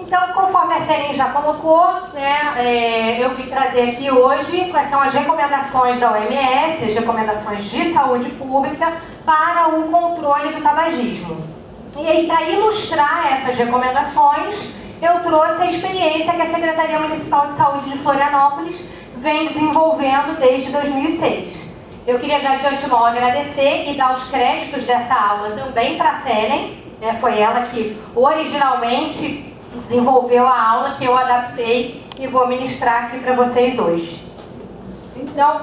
Então, conforme a Seren já colocou, né, eu vim trazer aqui hoje quais são as recomendações da OMS, as recomendações de saúde pública para o controle do tabagismo. E aí, para ilustrar essas recomendações, eu trouxe a experiência que a Secretaria Municipal de Saúde de Florianópolis vem desenvolvendo desde 2006. Eu queria já de antemão agradecer e dar os créditos dessa aula também para a Seren, né, foi ela que originalmente desenvolveu a aula que eu adaptei e vou ministrar aqui para vocês hoje. Então,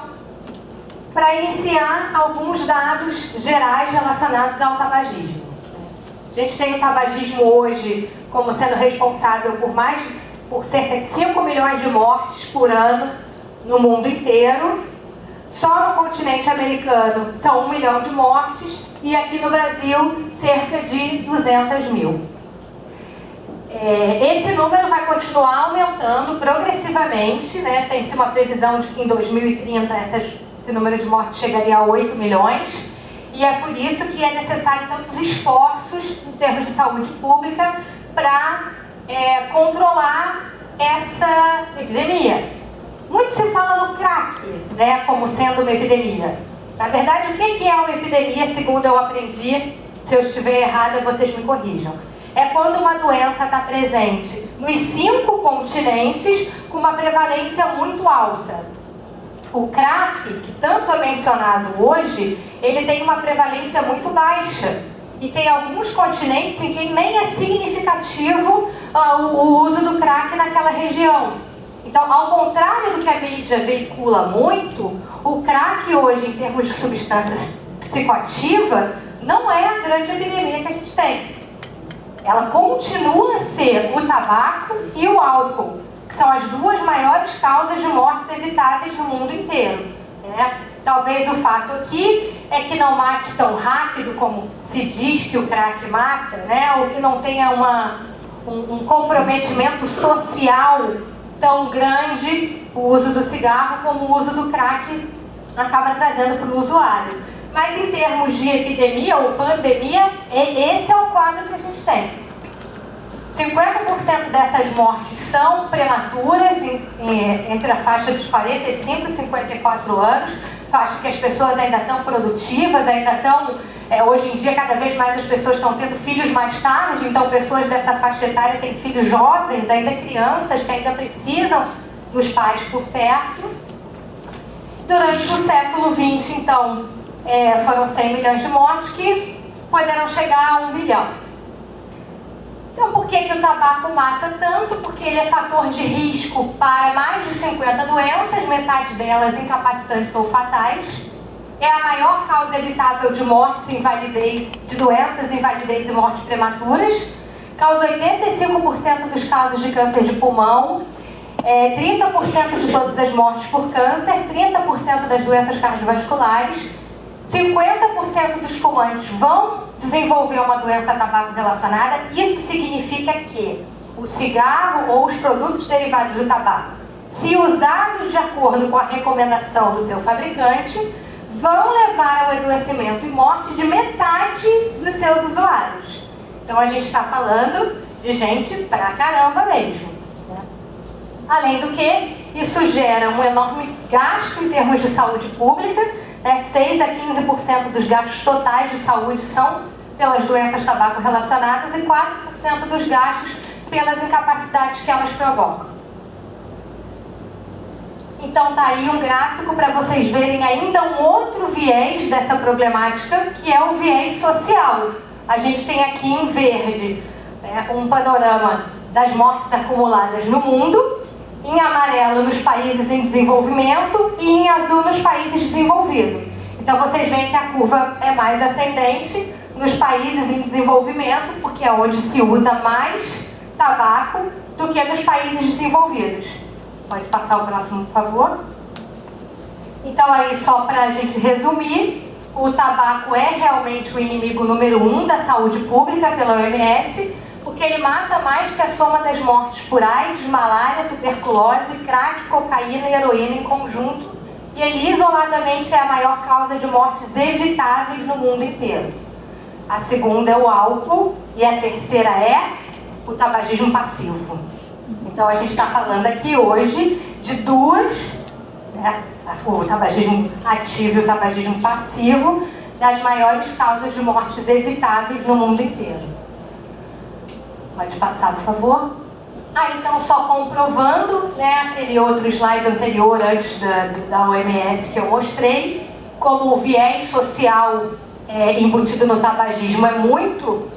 para iniciar, alguns dados gerais relacionados ao tabagismo. A gente tem o tabagismo hoje como sendo responsável por cerca de 5 milhões de mortes por ano no mundo inteiro. Só no continente americano são 1 milhão de mortes e aqui no Brasil cerca de 200 mil. Esse número vai continuar aumentando progressivamente, né? Tem-se uma previsão de que em 2030 esse número de mortes chegaria a 8 milhões. E é por isso que é necessário tantos esforços em termos de saúde pública para controlar essa epidemia. Muito se fala no crack, né, como sendo uma epidemia. Na verdade, o que é uma epidemia, segundo eu aprendi? Se eu estiver errada, vocês me corrijam. É quando uma doença está presente nos 5 continentes com uma prevalência muito alta. O crack, que tanto é mencionado hoje, ele tem uma prevalência muito baixa. E tem alguns continentes em que nem é significativo o uso do crack naquela região. Então, ao contrário do que a mídia veicula muito, o crack hoje, em termos de substâncias psicoativa, não é a grande epidemia que a gente tem. Ela continua a ser o tabaco e o álcool, que são as 2 maiores causas de mortes evitáveis no mundo inteiro. Né? Talvez o fato aqui é que não mate tão rápido como se diz que o crack mata, né? Ou que não tenha um comprometimento social tão grande o uso do cigarro como o uso do crack acaba trazendo para o usuário. Mas em termos de epidemia ou pandemia, esse é o quadro que a gente tem. 50% dessas mortes são prematuras, entre a faixa dos 45 e 54 anos, faixa que as pessoas ainda estão produtivas, ainda estão... hoje em dia, cada vez mais as pessoas estão tendo filhos mais tarde, então pessoas dessa faixa etária têm filhos jovens, ainda crianças que ainda precisam dos pais por perto. Durante o século XX, então, foram 100 milhões de mortes que poderão chegar a 1 bilhão. Então, por que o tabaco mata tanto? Porque ele é fator de risco para mais de 50 doenças, metade delas incapacitantes ou fatais. É a maior causa evitável de mortes e invalidez, de doenças, invalidez e mortes prematuras. Causa 85% dos casos de câncer de pulmão, 30% de todas as mortes por câncer, 30% das doenças cardiovasculares, 50% dos fumantes vão desenvolver uma doença tabaco relacionada. Isso significa que o cigarro ou os produtos derivados do tabaco, se usados de acordo com a recomendação do seu fabricante, vão levar ao adoecimento e morte de metade dos seus usuários. Então a gente está falando de gente pra caramba mesmo. Né? Além do que, isso gera um enorme gasto em termos de saúde pública, 6 a 15% dos gastos totais de saúde são pelas doenças tabaco relacionadas e 4% dos gastos pelas incapacidades que elas provocam. Então tá aí um gráfico para vocês verem ainda um outro viés dessa problemática, que é o viés social. A gente tem aqui em verde um panorama das mortes acumuladas no mundo, em amarelo nos países em desenvolvimento e em azul nos países desenvolvidos. Então vocês veem que a curva é mais ascendente nos países em desenvolvimento, porque é onde se usa mais tabaco, do que nos países desenvolvidos. Pode passar o próximo, por favor. Então aí, só para a gente resumir, o tabaco é realmente o inimigo número 1 da saúde pública pela OMS, porque ele mata mais que a soma das mortes por AIDS, malária, tuberculose, crack, cocaína e heroína em conjunto, e ele isoladamente é a maior causa de mortes evitáveis no mundo inteiro. A segunda é o álcool e a terceira é o tabagismo passivo. Então a gente está falando aqui hoje de duas, né, o tabagismo ativo e o tabagismo passivo, das maiores causas de mortes evitáveis no mundo inteiro. Pode passar, por favor. Então, só comprovando, né, aquele outro slide anterior, antes da OMS que eu mostrei, como o viés social embutido no tabagismo é muito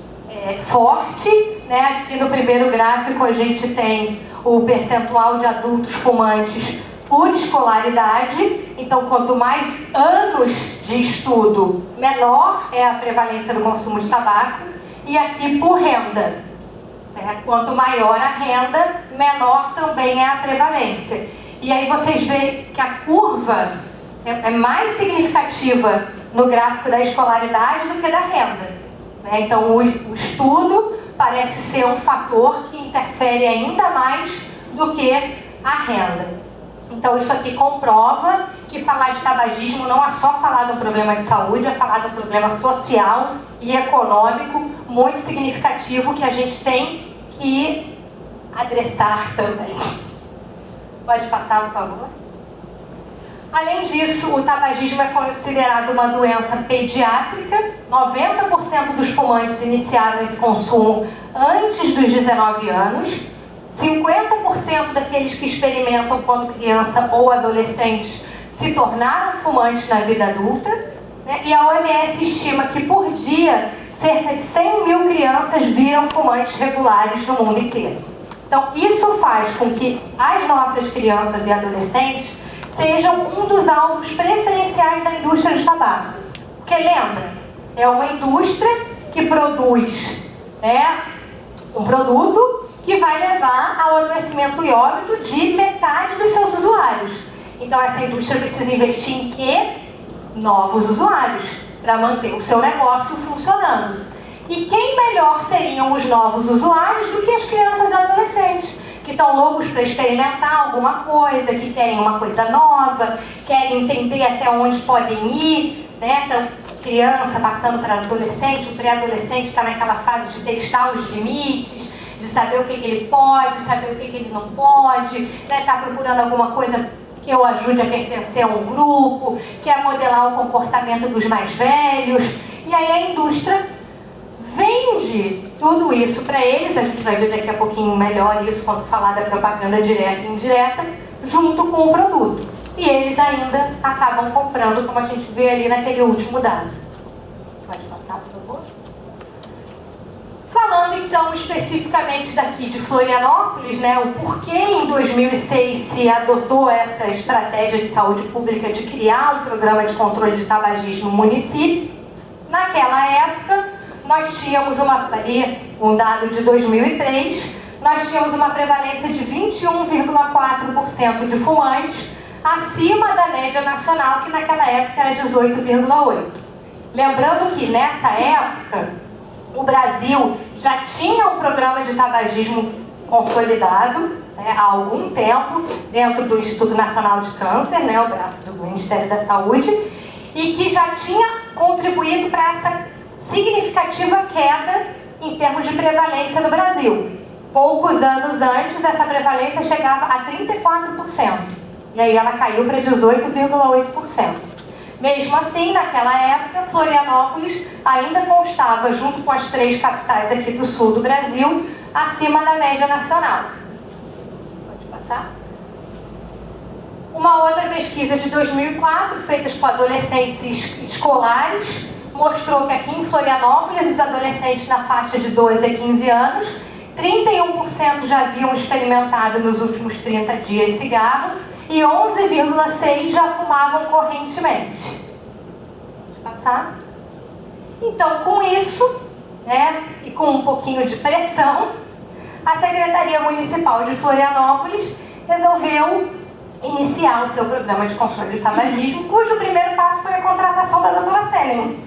forte, né? Aqui no primeiro gráfico a gente tem o percentual de adultos fumantes por escolaridade. Então, quanto mais anos de estudo, menor é a prevalência do consumo de tabaco. E aqui por renda. Quanto maior a renda, menor também é a prevalência. E aí vocês veem que a curva é mais significativa no gráfico da escolaridade do que da renda. Então o estudo parece ser um fator que interfere ainda mais do que a renda. Então isso aqui comprova que falar de tabagismo não é só falar do problema de saúde, é falar do problema social e econômico muito significativo que a gente tem que adressar também. Pode passar, por favor. Além disso, o tabagismo é considerado uma doença pediátrica. 90% dos fumantes iniciaram esse consumo antes dos 19 anos. 50% daqueles que experimentam quando criança ou adolescentes se tornaram fumantes na vida adulta, né? E a OMS estima que por dia cerca de 100 mil crianças viram fumantes regulares no mundo inteiro. Então isso faz com que as nossas crianças e adolescentes sejam um dos alvos preferenciais da indústria de tabaco. Porque lembra, é uma indústria que produz, né, um produto que vai levar ao adoecimento e óbito de metade dos seus usuários. Então essa indústria precisa investir em quê? Novos usuários, para manter o seu negócio funcionando. E quem melhor seriam os novos usuários do que as crianças e adolescentes, que estão loucos para experimentar alguma coisa, que querem uma coisa nova, querem entender até onde podem ir, né? Então, criança passando para adolescente, o pré-adolescente está naquela fase de testar os limites, de saber o que ele pode, saber o que ele não pode, né? Está procurando alguma coisa que o ajude a pertencer a um grupo, quer modelar o comportamento dos mais velhos. E aí a indústria vende tudo isso para eles, a gente vai ver daqui a pouquinho melhor isso quando falar da propaganda direta e indireta, junto com o produto. E eles ainda acabam comprando, como a gente vê ali naquele último dado. Pode passar, por favor. Falando então especificamente daqui de Florianópolis, né, o porquê em 2006 se adotou essa estratégia de saúde pública de criar um programa de controle de tabagismo no município. Naquela época, nós tínhamos um dado de 2003, nós tínhamos uma prevalência de 21,4% de fumantes, acima da média nacional, que naquela época era 18,8%. Lembrando que nessa época, o Brasil já tinha um programa de tabagismo consolidado, né, há algum tempo, dentro do Instituto Nacional de Câncer, né, o braço do Ministério da Saúde, e que já tinha contribuído para essa significativa queda em termos de prevalência no Brasil. Poucos anos antes, essa prevalência chegava a 34%. E aí ela caiu para 18,8%. Mesmo assim, naquela época, Florianópolis ainda constava, junto com as 3 capitais aqui do sul do Brasil, acima da média nacional. Pode passar? Uma outra pesquisa de 2004, feita com adolescentes escolares, mostrou que aqui em Florianópolis, os adolescentes na faixa de 12 a 15 anos, 31% já haviam experimentado nos últimos 30 dias cigarro e 11,6% já fumavam correntemente. Pode passar? Então, com isso, né, e com um pouquinho de pressão, a Secretaria Municipal de Florianópolis resolveu iniciar o seu programa de controle de tabagismo, cujo primeiro passo foi a contratação da doutora Selen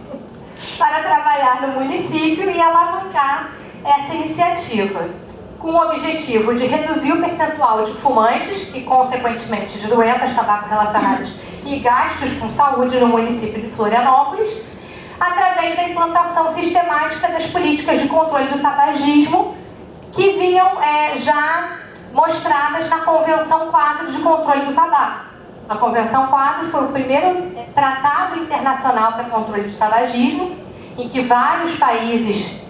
para trabalhar no município e alavancar essa iniciativa, com o objetivo de reduzir o percentual de fumantes e, consequentemente, de doenças tabaco relacionadas e gastos com saúde no município de Florianópolis, através da implantação sistemática das políticas de controle do tabagismo que vinham já mostradas na Convenção Quadro de Controle do Tabaco. A Convenção Quadro foi o primeiro tratado internacional para controle do tabagismo, em que vários países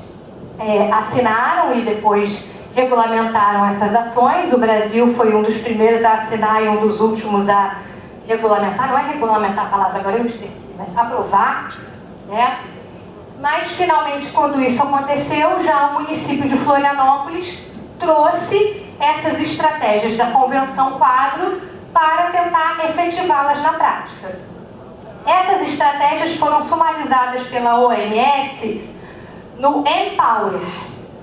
assinaram e depois regulamentaram essas ações. O Brasil foi um dos primeiros a assinar e um dos últimos a regulamentar, não é regulamentar a palavra, agora eu me esqueci, mas aprovar, né? Mas, finalmente, quando isso aconteceu, já o município de Florianópolis trouxe essas estratégias da Convenção Quadro para tentar efetivá-las na prática. Essas estratégias foram sumarizadas pela OMS no Empower,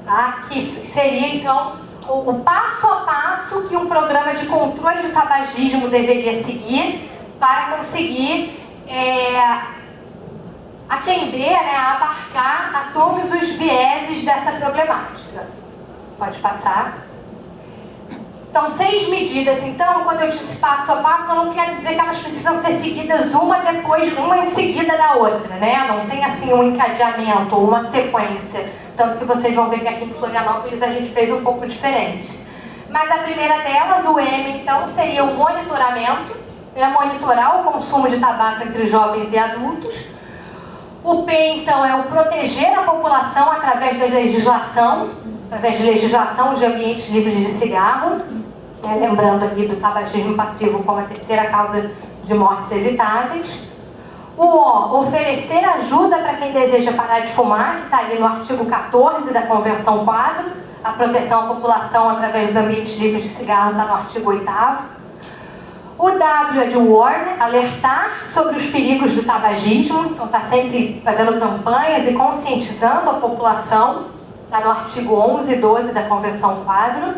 tá? Que seria, então, o passo a passo que um programa de controle do tabagismo deveria seguir para conseguir atender, abarcar a todos os vieses dessa problemática. Pode passar. São 6 medidas, então, quando eu disse passo a passo, eu não quero dizer que elas precisam ser seguidas uma em seguida da outra, né? Não tem assim um encadeamento ou uma sequência, tanto que vocês vão ver que aqui em Florianópolis a gente fez um pouco diferente. Mas a primeira delas, o M, então, seria o monitoramento, monitorar o consumo de tabaco entre jovens e adultos. O P, então, é o proteger a população através da legislação, através de legislação de ambientes livres de cigarro, lembrando aqui do tabagismo passivo como a terceira causa de mortes evitáveis. O O, oferecer ajuda para quem deseja parar de fumar, que está ali no artigo 14 da Convenção Quadro. A proteção à população através dos ambientes livres de cigarro está no artigo 8º. O W é de warn, alertar sobre os perigos do tabagismo, então está sempre fazendo campanhas e conscientizando a população, está no artigo 11 e 12 da Convenção Quadro.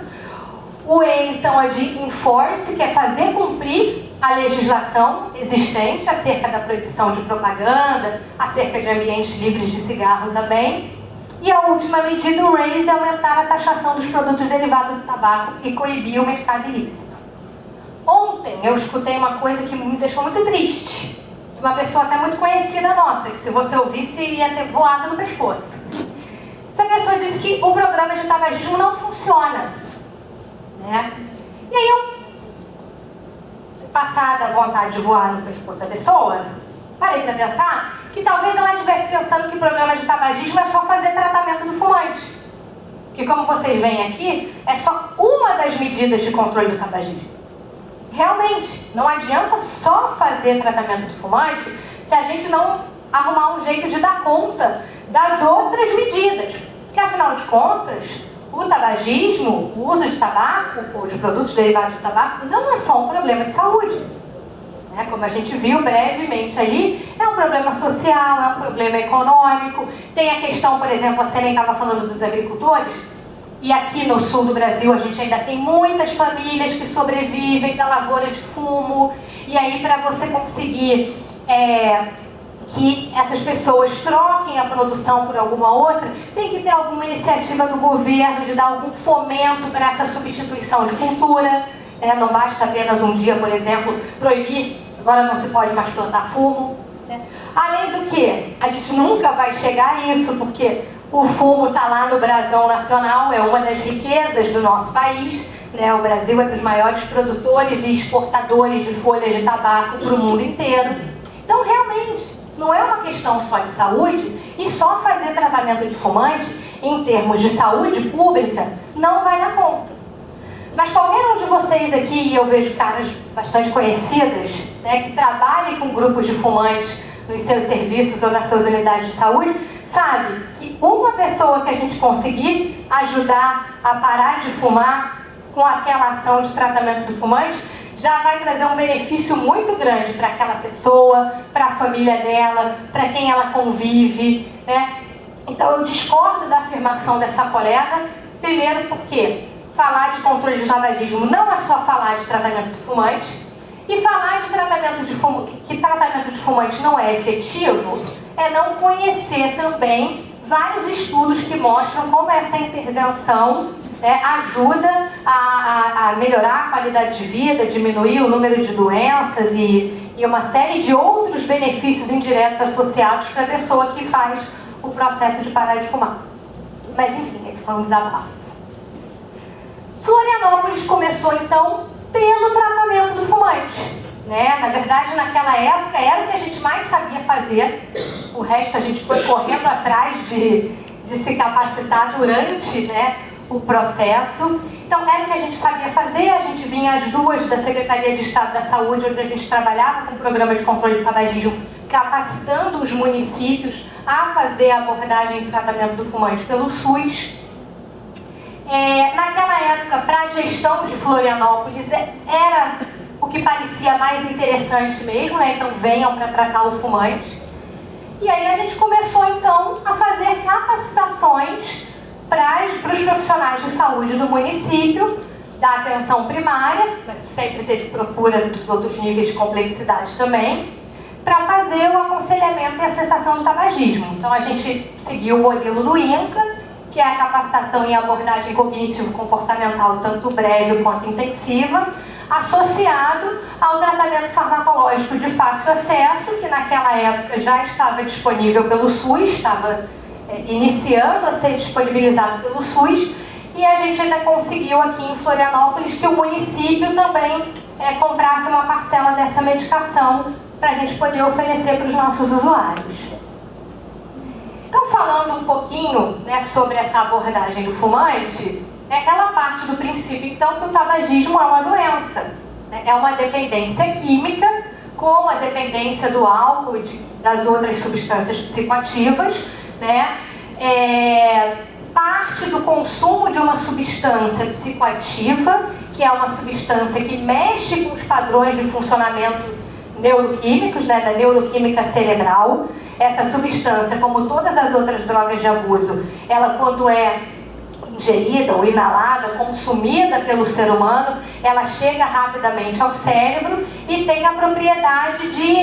O E, então, é de enforce, que é fazer cumprir a legislação existente acerca da proibição de propaganda, acerca de ambientes livres de cigarro também. E a última medida, o raise, é aumentar a taxação dos produtos derivados do tabaco e coibir o mercado ilícito. Ontem eu escutei uma coisa que me deixou muito triste, de uma pessoa até muito conhecida nossa, que se você ouvisse ia ter voado no pescoço. Essa pessoa disse que o programa de tabagismo não funciona, né? E aí eu, passada a vontade de voar no pescoço da pessoa, parei para pensar que talvez ela estivesse pensando que o programa de tabagismo é só fazer tratamento do fumante. Que, como vocês veem aqui, é só uma das medidas de controle do tabagismo. Realmente, não adianta só fazer tratamento do fumante se a gente não arrumar um jeito de dar conta das outras medidas. Porque, afinal de contas, o tabagismo, o uso de tabaco ou de produtos derivados do tabaco, não é só um problema de saúde. Como a gente viu brevemente ali, é um problema social, é um problema econômico. Tem a questão, por exemplo, a Senen estava falando dos agricultores, e aqui no sul do Brasil a gente ainda tem muitas famílias que sobrevivem da lavoura de fumo. E aí, para você conseguir que essas pessoas troquem a produção por alguma outra, tem que ter alguma iniciativa do governo de dar algum fomento para essa substituição de cultura. Não basta apenas um dia, por exemplo, proibir, agora não se pode mais plantar fumo. Além do que, a gente nunca vai chegar a isso, porque o fumo está lá no brasão nacional, é uma das riquezas do nosso país. O Brasil é dos maiores produtores e exportadores de folhas de tabaco para o mundo inteiro. Então, realmente, não é uma questão só de saúde, e só fazer tratamento de fumante, em termos de saúde pública, não vai dar conta. Mas qualquer um de vocês aqui, e eu vejo caras bastante conhecidas, que trabalhem com grupos de fumantes nos seus serviços ou nas suas unidades de saúde, sabe que uma pessoa que a gente conseguir ajudar a parar de fumar com aquela ação de tratamento do fumante, já vai trazer um benefício muito grande para aquela pessoa, para a família dela, para quem ela convive, Então eu discordo da afirmação dessa colega, primeiro porque falar de controle de tabagismo não é só falar de tratamento do fumante, e falar de tratamento de que tratamento de fumante não é efetivo é não conhecer também vários estudos que mostram como essa intervenção ajuda a melhorar a qualidade de vida, diminuir o número de doenças e uma série de outros benefícios indiretos associados para a pessoa que faz o processo de parar de fumar. Mas enfim, esse foi um desabafo. Florianópolis começou, então, pelo tratamento do fumante, né? Na verdade, naquela época, era o que a gente mais sabia fazer. O resto a gente foi correndo atrás de se capacitar durante, né, o processo. Então, era o que a gente sabia fazer. A gente vinha as duas da Secretaria de Estado da Saúde, onde a gente trabalhava com o programa de controle do tabagismo, capacitando os municípios a fazer a abordagem e tratamento do fumante pelo SUS. Naquela época, para a gestão de Florianópolis, era o que parecia mais interessante mesmo, né? Então, venham para tratar o fumante. E aí a gente começou, então, a fazer capacitações para os profissionais de saúde do município, da atenção primária, mas sempre teve procura dos outros níveis de complexidade também, para fazer o aconselhamento e a cessação do tabagismo. Então, a gente seguiu o modelo do INCA, que é a capacitação em abordagem cognitivo-comportamental, tanto breve quanto intensiva, associado ao tratamento farmacológico de fácil acesso, que naquela época já estava disponível pelo SUS, estava iniciando a ser disponibilizado pelo SUS, e a gente ainda conseguiu aqui em Florianópolis que o município também comprasse uma parcela dessa medicação para a gente poder oferecer para os nossos usuários. Então, falando um pouquinho, né, sobre essa abordagem do fumante, ela parte do princípio, então, que o tabagismo é uma doença, né? É uma dependência química, como a dependência do álcool e das outras substâncias psicoativas, né? Parte do consumo de uma substância psicoativa, que é uma substância que mexe com os padrões de funcionamento neuroquímicos, né, da neuroquímica cerebral. Essa substância, como todas as outras drogas de abuso, ela, quando é ingerida ou inalada, consumida pelo ser humano, ela chega rapidamente ao cérebro e tem a propriedade de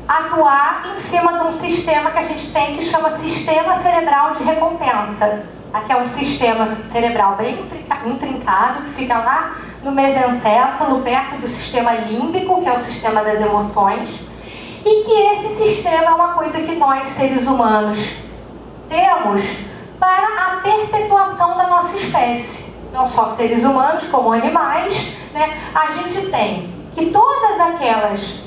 atuar em cima de um sistema que a gente tem, que chama sistema cerebral de recompensa. Aqui é um sistema cerebral bem intrincado, que fica lá no mesencéfalo, perto do sistema límbico, que é o sistema das emoções, e que esse sistema é uma coisa que nós, seres humanos, temos para a perpetuação da nossa espécie. Não só seres humanos, como animais, né? A gente tem que todas aquelas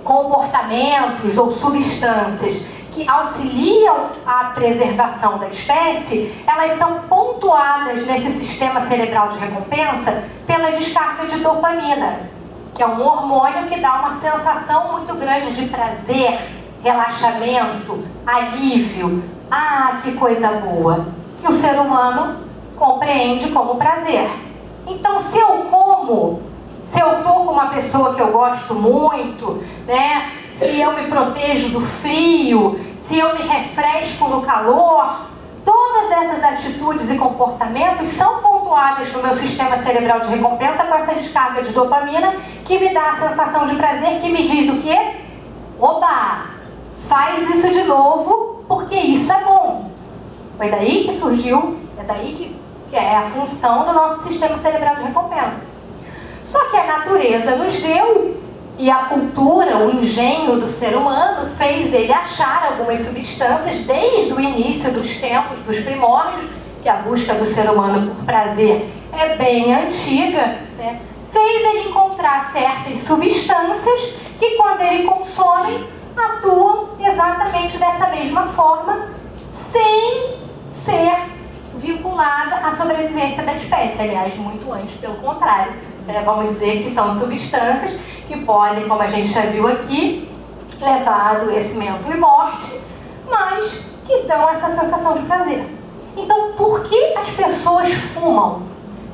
comportamentos ou substâncias que auxiliam a preservação da espécie, elas são pontuadas nesse sistema cerebral de recompensa pela descarga de dopamina, que é um hormônio que dá uma sensação muito grande de prazer, relaxamento, alívio. Ah, que coisa boa! Que o ser humano compreende como prazer. Então, se eu estou com uma pessoa que eu gosto muito, né? Se eu me protejo do frio, se eu me refresco no calor, todas essas atitudes e comportamentos são pontuadas no meu sistema cerebral de recompensa com essa descarga de dopamina, que me dá a sensação de prazer, que me diz o quê? Oba! Faz isso de novo, porque isso é bom. Foi daí que surgiu, é daí que é a função do nosso sistema cerebral de recompensa. Só que a natureza nos deu, e a cultura, o engenho do ser humano, fez ele achar algumas substâncias desde o início dos tempos, dos primórdios, que a busca do ser humano por prazer é bem antiga, né? Fez ele encontrar certas substâncias que, quando ele consome, atuam exatamente dessa mesma forma, sem ser vinculada à sobrevivência da espécie. Aliás, muito antes, pelo contrário. Vamos dizer que são substâncias que podem, como a gente já viu aqui, levar a adoecimento e morte, mas que dão essa sensação de prazer. Então, por que as pessoas fumam?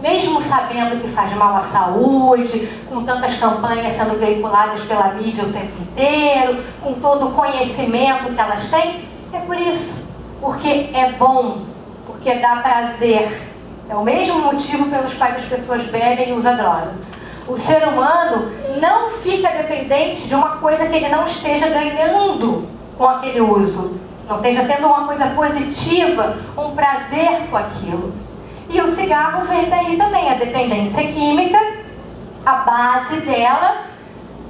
Mesmo sabendo que faz mal à saúde, com tantas campanhas sendo veiculadas pela mídia o tempo inteiro, com todo o conhecimento que elas têm, é por isso. Porque é bom, porque dá prazer. É o mesmo motivo pelos quais as pessoas bebem e usam droga. O ser humano não fica dependente de uma coisa que ele não esteja ganhando com aquele uso. Não esteja tendo uma coisa positiva, um prazer com aquilo. E o cigarro vem daí também, a dependência química, a base dela,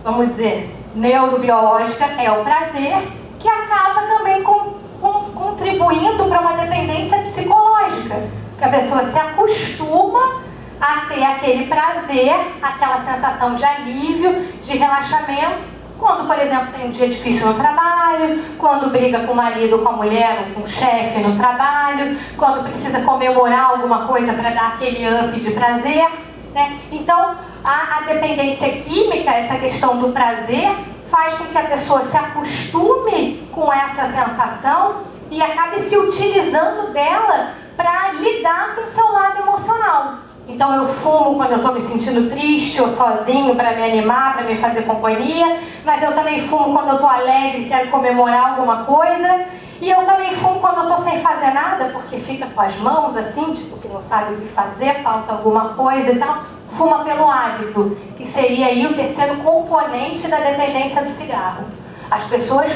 vamos dizer, neurobiológica, é o prazer, que acaba também contribuindo para uma dependência psicológica. Porque a pessoa se acostuma a ter aquele prazer, aquela sensação de alívio, de relaxamento, quando, por exemplo, tem um dia difícil no trabalho, quando briga com o marido, com a mulher, ou com o chefe no trabalho, quando precisa comemorar alguma coisa para dar aquele up de prazer, né? Então, a dependência química, essa questão do prazer, faz com que a pessoa se acostume com essa sensação e acabe se utilizando dela para lidar com o seu lado emocional. Então eu fumo quando eu estou me sentindo triste ou sozinho para me animar, para me fazer companhia, mas eu também fumo quando eu estou alegre e quero comemorar alguma coisa, e eu também fumo quando eu estou sem fazer nada, porque fica com as mãos assim, tipo que não sabe o que fazer, falta alguma coisa e tal, fuma pelo hábito, que seria aí o terceiro componente da dependência do cigarro. As pessoas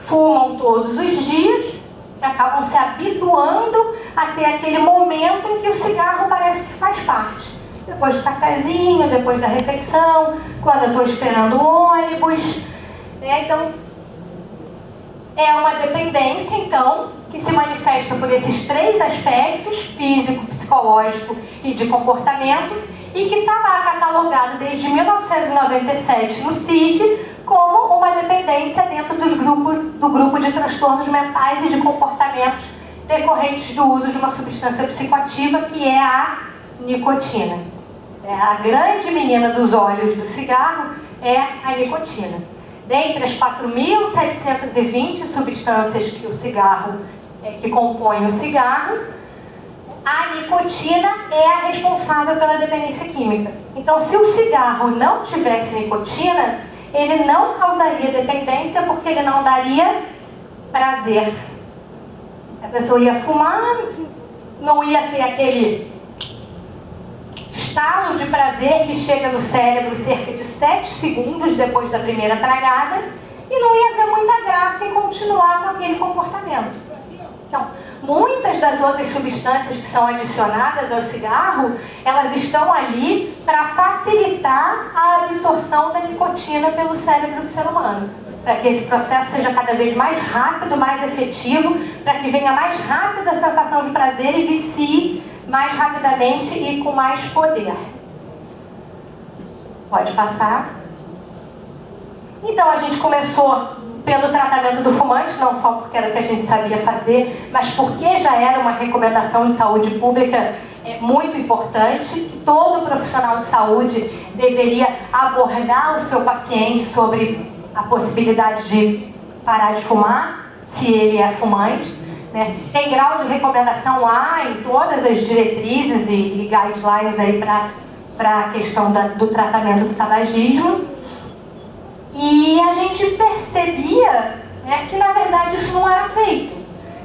fumam todos os dias, acabam se habituando a ter aquele momento em que o cigarro parece que faz parte. Depois do cafezinho, depois da refeição, quando eu estou esperando o ônibus, né? Então, é uma dependência, então, que se manifesta por esses três aspectos, físico, psicológico e de comportamento, e que está lá catalogado desde 1997 no CID, como uma dependência dentro do grupo de transtornos mentais e de comportamentos decorrentes do uso de uma substância psicoativa, que é a nicotina. A grande menina dos olhos do cigarro é a nicotina. Dentre as 4.720 substâncias que o cigarro, que compõem o cigarro, a nicotina é a responsável pela dependência química. Então, se o cigarro não tivesse nicotina, ele não causaria dependência, porque ele não daria prazer. A pessoa ia fumar, não ia ter aquele estalo de prazer que chega no cérebro cerca de 7 segundos depois da primeira tragada, e não ia ter muita graça em continuar com aquele comportamento. Então, muitas das outras substâncias que são adicionadas ao cigarro, elas estão ali para facilitar a absorção da nicotina pelo cérebro do ser humano, para que esse processo seja cada vez mais rápido, mais efetivo, para que venha mais rápido a sensação de prazer e vicie mais rapidamente e com mais poder. Pode passar. Então a gente começou pelo tratamento do fumante, não só porque era o que a gente sabia fazer, mas porque já era uma recomendação de saúde pública muito importante, que todo profissional de saúde deveria abordar o seu paciente sobre a possibilidade de parar de fumar, se ele é fumante, né? Tem grau de recomendação lá em todas as diretrizes e guidelines aí para a questão do tratamento do tabagismo. E a gente percebia, né, que na verdade isso não era feito.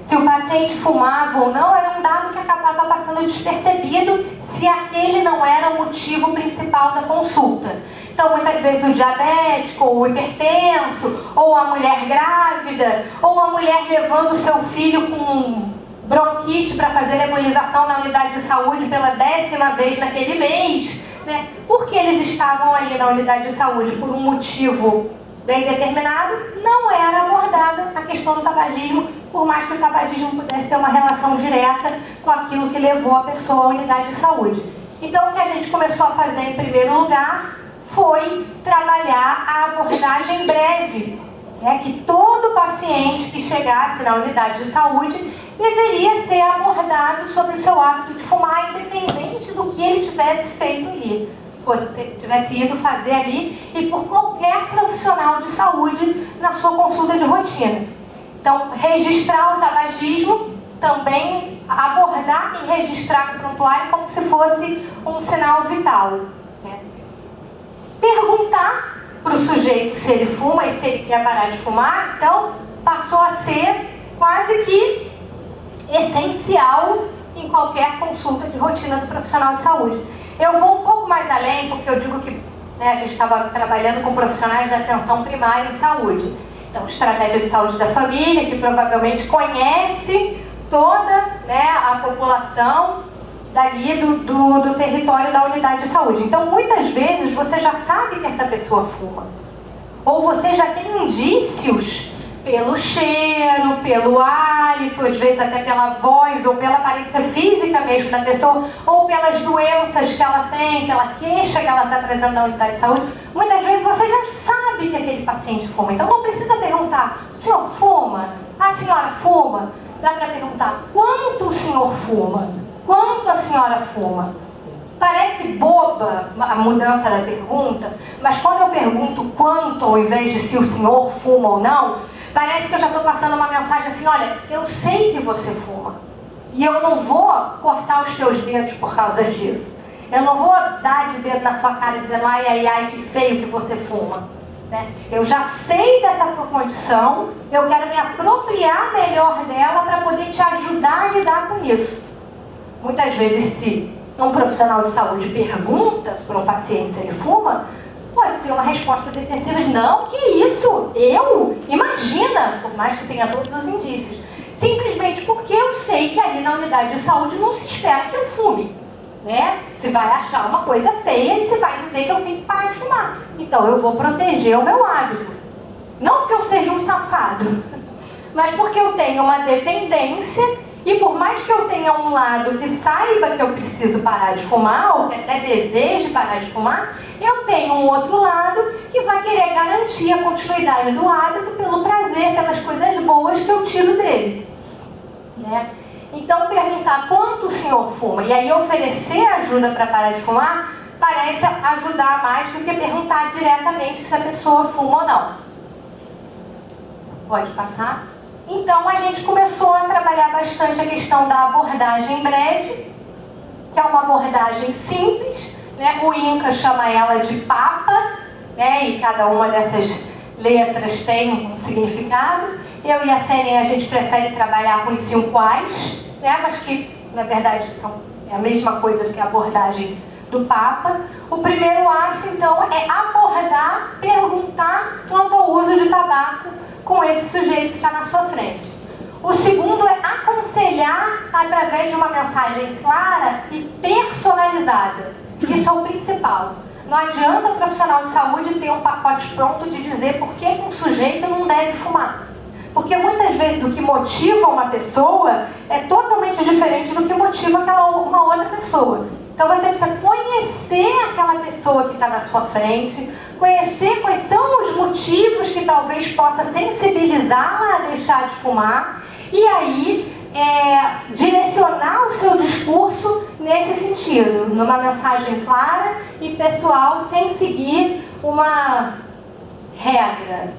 Se o paciente fumava ou não, era um dado que acabava passando despercebido se aquele não era o motivo principal da consulta. Então, muitas vezes o diabético, ou o hipertenso, ou a mulher grávida, ou a mulher levando o seu filho com bronquite para fazer nebulização na unidade de saúde pela 10ª vez naquele mês, né? Porque eles estavam ali na unidade de saúde por um motivo bem determinado, não era abordada a questão do tabagismo, por mais que o tabagismo pudesse ter uma relação direta com aquilo que levou a pessoa à unidade de saúde. Então, o que a gente começou a fazer em primeiro lugar foi trabalhar a abordagem breve, né? Que todo paciente que chegasse na unidade de saúde deveria ser abordado sobre o seu hábito de fumar, independente do que ele tivesse feito ali, tivesse ido fazer ali, e por qualquer profissional de saúde na sua consulta de rotina. Então, registrar o tabagismo, também abordar e registrar no prontuário como se fosse um sinal vital, né? Perguntar para o sujeito se ele fuma e se ele quer parar de fumar, então passou a ser quase que essencial em qualquer consulta de rotina do profissional de saúde. Eu vou um pouco mais além, porque eu digo que, né, a gente estava trabalhando com profissionais da atenção primária em saúde. Então, estratégia de saúde da família, que provavelmente conhece toda, né, a população dali do território da unidade de saúde. Então, muitas vezes, você já sabe que essa pessoa fuma. Ou você já tem indícios pelo cheiro, pelo hálito, às vezes até pela voz ou pela aparência física mesmo da pessoa, ou pelas doenças que ela tem, pela queixa que ela está trazendo na unidade de saúde. Muitas vezes você já sabe que aquele paciente fuma, então não precisa perguntar: o senhor fuma? A senhora fuma? Dá para perguntar: quanto o senhor fuma? Quanto a senhora fuma? Parece boba a mudança da pergunta, mas quando eu pergunto quanto ao invés de se o senhor fuma ou não, parece que eu já estou passando uma mensagem assim: olha, eu sei que você fuma e eu não vou cortar os teus dedos por causa disso. Eu não vou dar de dedo na sua cara dizendo: ai, ai, ai, que feio que você fuma. Né? Eu já sei dessa tua condição, eu quero me apropriar melhor dela para poder te ajudar a lidar com isso. Muitas vezes, se um profissional de saúde pergunta para um paciente se ele fuma, pode ter uma resposta defensiva de: não, que isso? Eu? Imagina! Por mais que tenha todos os indícios. Simplesmente porque eu sei que ali na unidade de saúde não se espera que eu fume. Né? Se vai achar uma coisa feia e se vai dizer que eu tenho que parar de fumar. Então eu vou proteger o meu hábito. Não porque eu seja um safado, mas porque eu tenho uma dependência. E por mais que eu tenha um lado que saiba que eu preciso parar de fumar, ou que até deseje parar de fumar, eu tenho um outro lado que vai querer garantir a continuidade do hábito pelo prazer, pelas coisas boas que eu tiro dele. Né? Então, perguntar quanto o senhor fuma e aí oferecer ajuda para parar de fumar, parece ajudar mais do que perguntar diretamente se a pessoa fuma ou não. Pode passar? Então, a gente começou a trabalhar bastante a questão da abordagem breve, que é uma abordagem simples, né? O INCA chama ela de PAPA, né? E cada uma dessas letras tem um significado. Eu e a Sênia, a gente prefere trabalhar com os 5 A's, né? Mas que, na verdade, é a mesma coisa do que a abordagem do Papa. O primeiro A, então, é abordar, perguntar quanto ao uso de tabaco com esse sujeito que está na sua frente. O segundo é aconselhar através de uma mensagem clara e personalizada. Isso é o principal. Não adianta o profissional de saúde ter um pacote pronto de dizer por que um sujeito não deve fumar. Porque muitas vezes o que motiva uma pessoa é totalmente diferente do que motiva uma outra pessoa. Então você precisa conhecer aquela pessoa que está na sua frente, conhecer quais são os motivos que talvez possa sensibilizá-la a deixar de fumar e aí direcionar o seu discurso nesse sentido, numa mensagem clara e pessoal, sem seguir uma regra.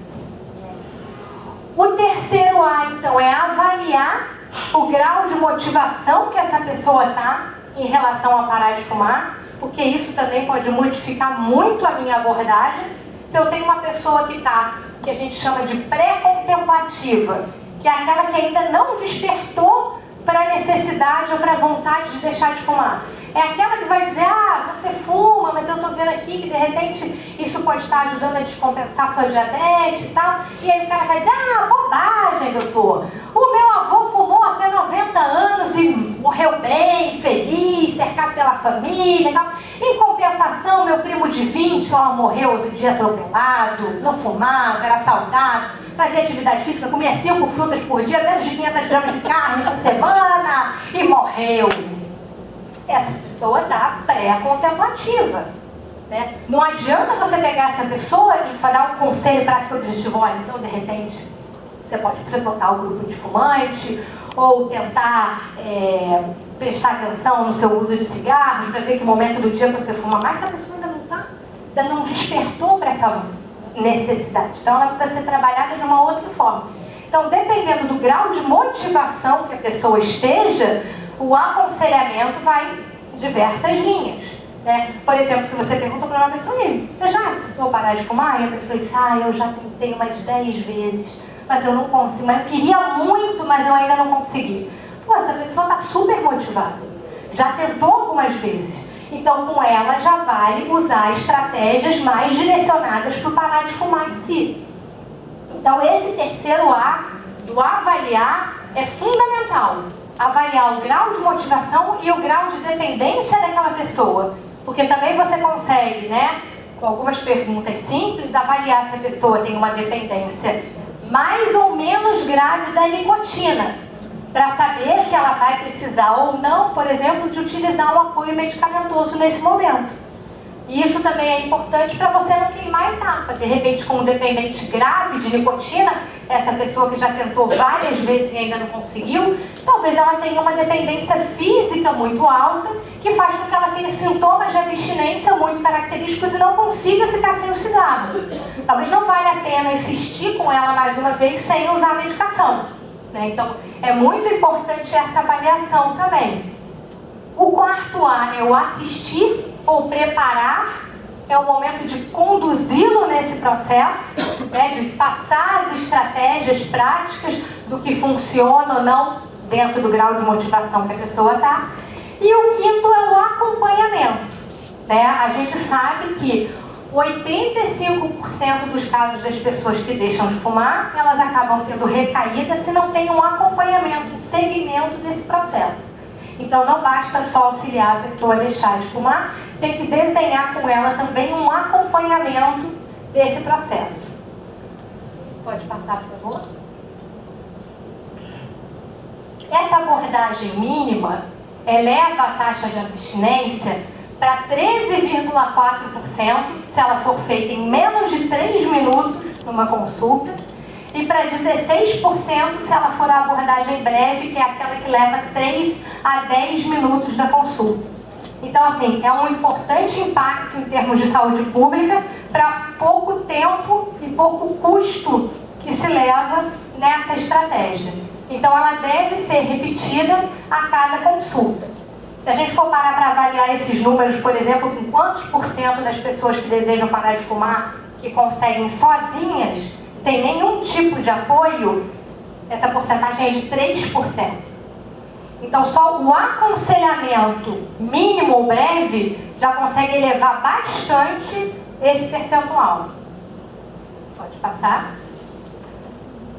O terceiro A, então, é avaliar o grau de motivação que essa pessoa está em relação a parar de fumar, porque isso também pode modificar muito a minha abordagem. Se eu tenho uma pessoa que a gente chama de pré-contemplativa, que é aquela que ainda não despertou para a necessidade ou para a vontade de deixar de fumar. É aquela que vai dizer: ah, você fuma, mas eu estou vendo aqui que de repente isso pode estar ajudando a descompensar sua diabetes e tal. E aí o cara vai dizer: ah, bobagem, doutor. O meu avô fumou até 90 anos e morreu bem, feliz, cercado pela família e tal. Em compensação, meu primo de 20, ó, morreu outro dia atropelado, não fumava, era saudável, fazia atividade física, comia 5 frutas por dia, menos de 500 gramas de carne por semana e morreu. Essa pessoa está pré-contemplativa. Né? Não adianta você pegar essa pessoa e dar um conselho prático objetivo: olha, então de repente você pode frequentar o grupo de fumante ou tentar prestar atenção no seu uso de cigarros para ver que momento do dia você fuma mais. Essa pessoa ainda não despertou para essa necessidade. Então ela precisa ser trabalhada de uma outra forma. Então, dependendo do grau de motivação que a pessoa esteja, o aconselhamento vai em diversas linhas. Né? Por exemplo, se você pergunta para uma pessoa: você já tentou parar de fumar? E a pessoa diz: ah, eu já tentei umas 10 vezes, mas eu não consigo, mas eu queria muito, mas eu ainda não consegui. Pô, essa pessoa está super motivada, já tentou algumas vezes. Então, com ela já vale usar estratégias mais direcionadas para o parar de fumar em si. Então, esse terceiro A, do avaliar, é fundamental. Avaliar o grau de motivação e o grau de dependência daquela pessoa. Porque também você consegue, né, com algumas perguntas simples, avaliar se a pessoa tem uma dependência mais ou menos grave da nicotina, para saber se ela vai precisar ou não, por exemplo, de utilizar um apoio medicamentoso nesse momento. E isso também é importante para você não queimar a etapa. De repente, com um dependente grave de nicotina, essa pessoa que já tentou várias vezes e ainda não conseguiu, talvez ela tenha uma dependência física muito alta, que faz com que ela tenha sintomas de abstinência muito característicos e não consiga ficar sem o cigarro. Talvez não valha a pena insistir com ela mais uma vez sem usar a medicação, né? Então, é muito importante essa avaliação também. O quarto A é o assistir ou preparar, é o momento de conduzi-lo nesse processo, né, de passar as estratégias práticas do que funciona ou não dentro do grau de motivação que a pessoa está. E o quinto é o acompanhamento, né? A gente sabe que 85% dos casos das pessoas que deixam de fumar, elas acabam tendo recaída se não tem um acompanhamento, um seguimento desse processo. Então não basta só auxiliar a pessoa a deixar de fumar, tem que desenhar com ela também um acompanhamento desse processo. Pode passar, por favor? Essa abordagem mínima eleva a taxa de abstinência para 13,4% se ela for feita em menos de 3 minutos numa consulta, e para 16% se ela for a abordagem breve, que é aquela que leva 3 a 10 minutos da consulta. Então, assim, é um importante impacto em termos de saúde pública para pouco tempo e pouco custo que se leva nessa estratégia. Então, ela deve ser repetida a cada consulta. Se a gente for parar para avaliar esses números, por exemplo, com quantos por cento das pessoas que desejam parar de fumar, que conseguem sozinhas, sem nenhum tipo de apoio, essa porcentagem é de 3%. Então, só o aconselhamento mínimo ou breve já consegue elevar bastante esse percentual. Pode passar.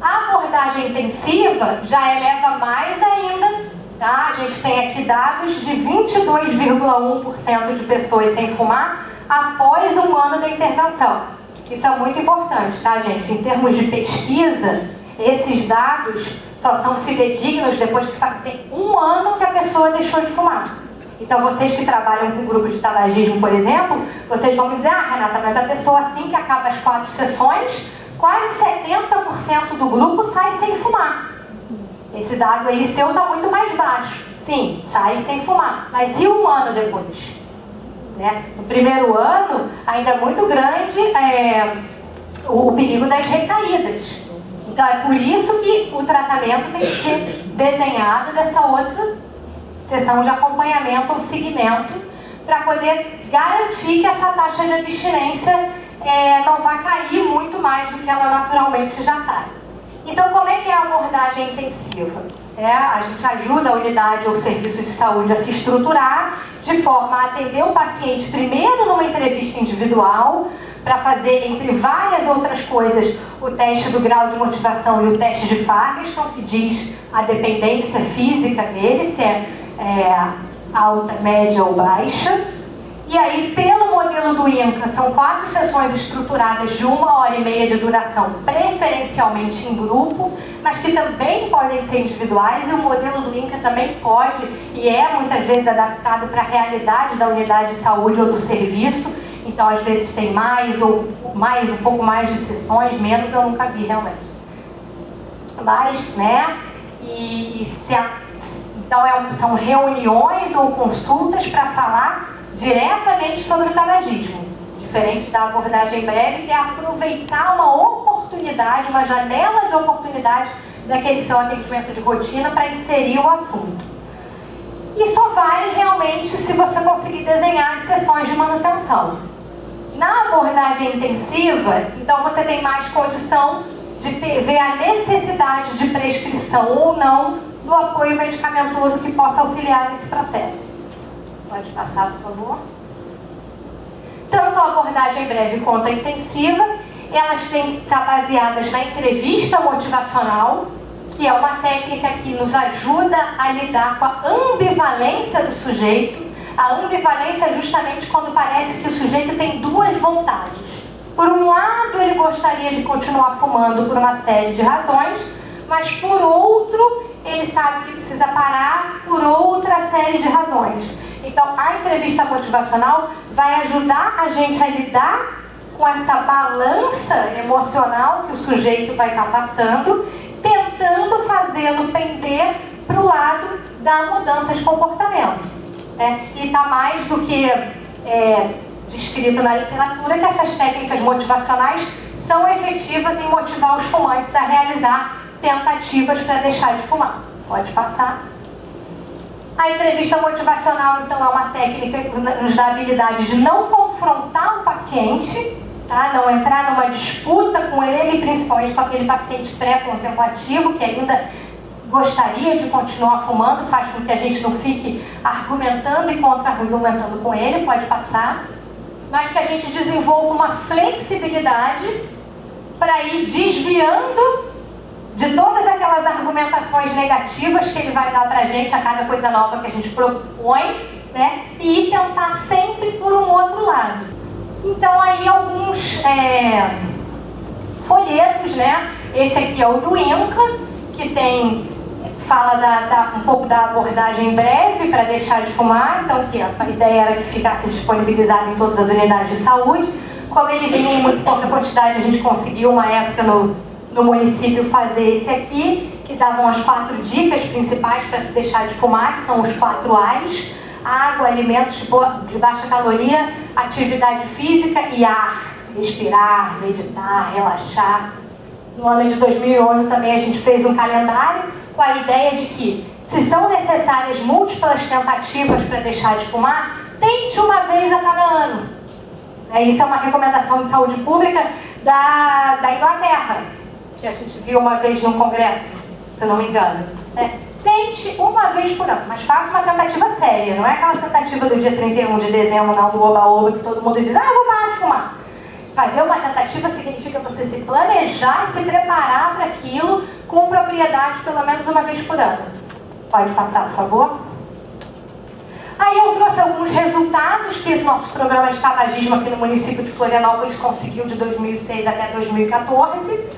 A abordagem intensiva já eleva mais ainda, tá? A gente tem aqui dados de 22,1% de pessoas sem fumar após um ano da intervenção. Isso é muito importante, tá, gente? Em termos de pesquisa, esses dados só são fidedignos depois que tem um ano que a pessoa deixou de fumar. Então, vocês que trabalham com grupo de tabagismo, por exemplo, vocês vão me dizer, ah, Renata, mas a pessoa assim que acaba as 4 sessões, quase 70% do grupo sai sem fumar. Esse dado aí seu está muito mais baixo. Sim, sai sem fumar. Mas e um ano depois? Né? No primeiro ano, ainda é muito grande o perigo das recaídas. Então, é por isso que o tratamento tem que ser desenhado dessa outra sessão de acompanhamento ou seguimento, para poder garantir que essa taxa de abstinência não vai cair muito mais do que ela naturalmente já está. Então, como é que é a abordagem intensiva? A gente ajuda a unidade ou serviço de saúde a se estruturar de forma a atender o paciente primeiro numa entrevista individual, para fazer, entre várias outras coisas, o teste do grau de motivação e o teste de Fagerstrom, que diz a dependência física dele, se é alta, média ou baixa. E aí, pelo modelo do INCA, são 4 sessões estruturadas de 1h30 de duração, preferencialmente em grupo, mas que também podem ser individuais, e o modelo do INCA também pode, e é muitas vezes adaptado para a realidade da unidade de saúde ou do serviço. Então, às vezes tem mais ou mais, um pouco mais de sessões, menos eu nunca vi realmente. Mas, né, então são reuniões ou consultas para falar diretamente sobre o tabagismo, diferente da abordagem breve, que é aproveitar uma oportunidade, uma janela de oportunidade daquele seu atendimento de rotina para inserir o assunto. E só vale realmente se você conseguir desenhar as sessões de manutenção. Na abordagem intensiva, então você tem mais condição de ver a necessidade de prescrição ou não do apoio medicamentoso que possa auxiliar nesse processo. Pode passar, por favor. Tanto a abordagem breve quanto a intensiva, elas têm que estar baseadas na entrevista motivacional, que é uma técnica que nos ajuda a lidar com a ambivalência do sujeito. A ambivalência é justamente quando parece que o sujeito tem duas vontades. Por um lado, ele gostaria de continuar fumando por uma série de razões, mas por outro, ele sabe que precisa parar por outra série de razões. Então, a entrevista motivacional vai ajudar a gente a lidar com essa balança emocional que o sujeito vai estar passando, tentando fazê-lo pender para o lado da mudança de comportamento. E está mais do que descrito na literatura que essas técnicas motivacionais são efetivas em motivar os fumantes a realizar tentativas para deixar de fumar. Pode passar. A entrevista motivacional, então, é uma técnica que nos dá a habilidade de não confrontar o paciente, tá? Não entrar numa disputa com ele, principalmente com aquele paciente pré-contemplativo que ainda gostaria de continuar fumando, faz com que a gente não fique argumentando e contra-argumentando com ele, pode passar. Mas que a gente desenvolva uma flexibilidade para ir desviando de todas aquelas argumentações negativas que ele vai dar para a gente a cada coisa nova que a gente propõe, né? E tentar sempre por um outro lado. Então aí alguns folhetos, né? Esse aqui é o do INCA, que fala um pouco da abordagem breve para deixar de fumar, então que a ideia era que ficasse disponibilizado em todas as unidades de saúde. Como ele vinha em muito pouca quantidade, a gente conseguiu uma época no município fazer esse aqui, que davam as 4 dicas principais para se deixar de fumar, que são os 4 A's: água, alimentos de baixa caloria, atividade física e ar. Respirar, meditar, relaxar. No ano de 2011 também a gente fez um calendário com a ideia de que, se são necessárias múltiplas tentativas para deixar de fumar, tente uma vez a cada ano. Isso é uma recomendação de saúde pública da Inglaterra, que a gente viu uma vez de um congresso, se não me engano. Tente uma vez por ano, mas faça uma tentativa séria, não é aquela tentativa do dia 31 de dezembro, não, do oba-oba, que todo mundo diz, eu vou parar de fumar. Fazer uma tentativa significa você se planejar e se preparar para aquilo com propriedade pelo menos uma vez por ano. Pode passar, por favor? Aí eu trouxe alguns resultados que o nosso programa de tabagismo aqui no município de Florianópolis conseguiu de 2006 até 2014.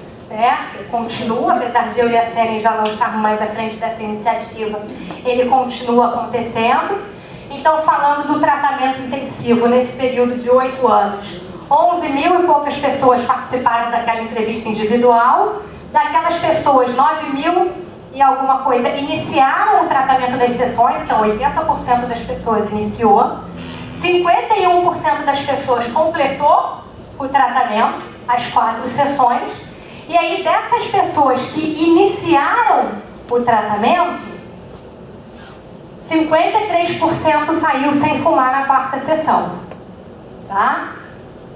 Continua, apesar de eu e a Sênia já não estarmos mais à frente dessa iniciativa, ele continua acontecendo. Então, falando do tratamento intensivo nesse período de 8 anos, 11 mil e poucas pessoas participaram daquela entrevista individual. Daquelas pessoas, 9 mil e alguma coisa iniciaram o tratamento das sessões, então 80% das pessoas iniciou. 51% das pessoas completou o tratamento, as 4 sessões. E aí, dessas pessoas que iniciaram o tratamento, 53% saiu sem fumar na 4ª sessão, tá?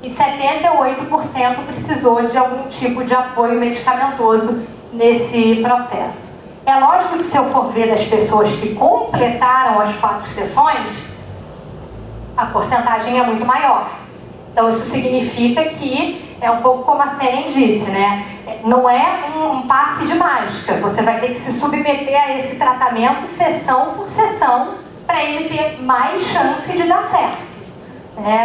E 78% precisou de algum tipo de apoio medicamentoso nesse processo. É lógico que, se eu for ver das pessoas que completaram as 4 sessões, a porcentagem é muito maior. Então, isso significa que é um pouco como a Sênia disse, né? Não é um passe de mágica. Você vai ter que se submeter a esse tratamento sessão por sessão para ele ter mais chance de dar certo.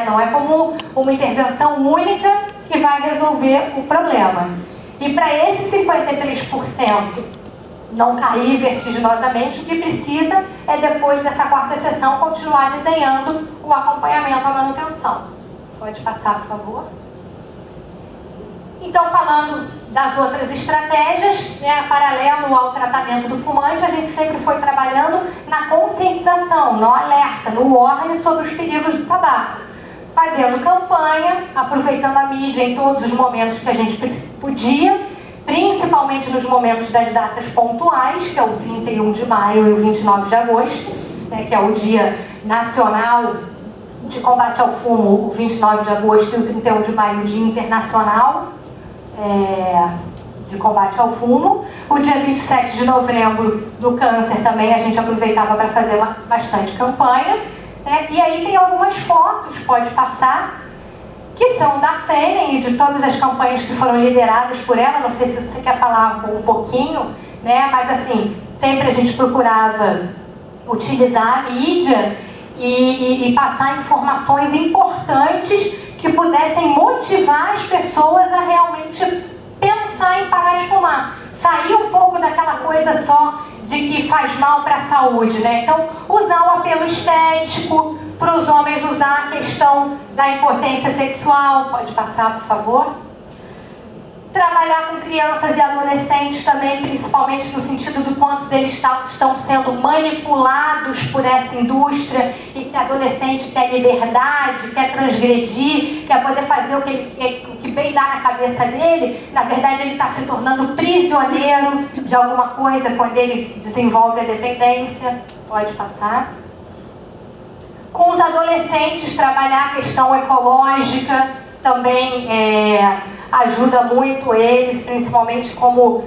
Não é como uma intervenção única que vai resolver o problema. E para esse 53% não cair vertiginosamente, o que precisa é, depois dessa 4ª sessão, continuar desenhando o acompanhamento à manutenção. Pode passar, por favor? Então, falando das outras estratégias, paralelo ao tratamento do fumante, a gente sempre foi trabalhando na conscientização, no alerta, no warning sobre os perigos do tabaco. Fazendo campanha, aproveitando a mídia em todos os momentos que a gente podia, principalmente nos momentos das datas pontuais, que é o 31 de maio e o 29 de agosto, que é o Dia Nacional de Combate ao Fumo, o 29 de agosto, e o 31 de maio, o Dia Internacional de Combate ao Fumo. O dia 27 de novembro, do câncer, também a gente aproveitava para fazer bastante campanha. E aí tem algumas fotos, pode passar, que são da Sênia e de todas as campanhas que foram lideradas por ela. Não sei se você quer falar um pouquinho, mas assim, sempre a gente procurava utilizar a mídia e passar informações importantes que pudessem motivar as pessoas a realmente pensar em parar de fumar. Sair um pouco daquela coisa só de que faz mal para a saúde, né? Então, usar o apelo estético, para os homens usar a questão da impotência sexual. Pode passar, por favor. Trabalhar com crianças e adolescentes também, principalmente no sentido do quanto eles estão sendo manipulados por essa indústria. E se adolescente quer liberdade, quer transgredir, quer poder fazer o que bem dá na cabeça dele, na verdade ele está se tornando prisioneiro de alguma coisa quando ele desenvolve a dependência. Pode passar. Com os adolescentes, trabalhar a questão ecológica também ajuda muito eles, principalmente como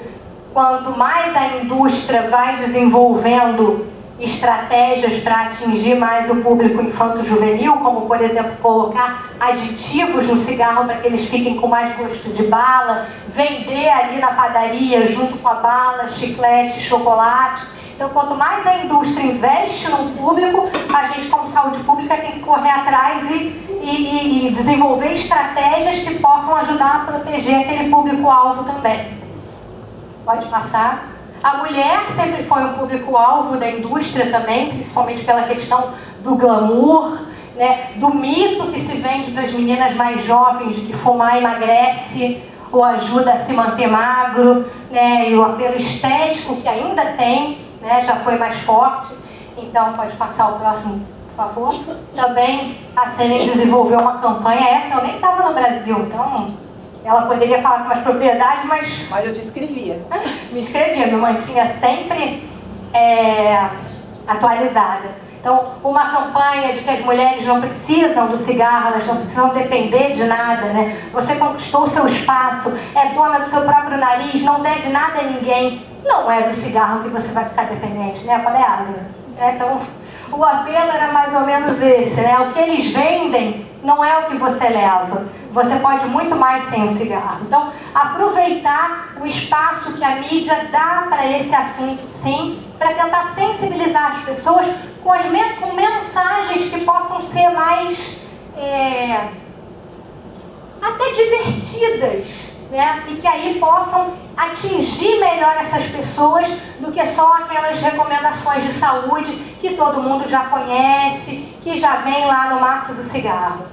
quanto mais a indústria vai desenvolvendo estratégias para atingir mais o público infanto-juvenil, como, por exemplo, colocar aditivos no cigarro para que eles fiquem com mais gosto de bala, vender ali na padaria junto com a bala, chiclete, chocolate. Então, quanto mais a indústria investe no público, a gente, como saúde pública, tem que correr atrás e desenvolver estratégias que possam ajudar a proteger aquele público-alvo também. Pode passar. A mulher sempre foi um público-alvo da indústria também, principalmente pela questão do glamour, né, do mito que se vende para as meninas mais jovens de que fumar emagrece ou ajuda a se manter magro, né, e o apelo estético que ainda tem, né, já foi mais forte. Então, pode passar o próximo, por favor. Também a CNE desenvolveu uma campanha, essa eu nem estava no Brasil, então ela poderia falar com mais propriedade, mas eu te escrevia. Me escrevia, me mantinha sempre atualizada. Então, uma campanha de que as mulheres não precisam do cigarro, elas não precisam depender de nada, né? Você conquistou o seu espaço, é dona do seu próprio nariz, não deve nada a ninguém. Não é do cigarro que você vai ficar dependente, né? Qual é a água? Então, o apelo era mais ou menos esse, né? O que eles vendem não é o que você leva. Você pode muito mais sem o cigarro. Então, aproveitar o espaço que a mídia dá para esse assunto, sim, para tentar sensibilizar as pessoas com mensagens que possam ser mais até divertidas, né? E que aí possam atingir melhor essas pessoas do que só aquelas recomendações de saúde que todo mundo já conhece, que já vem lá no maço do cigarro.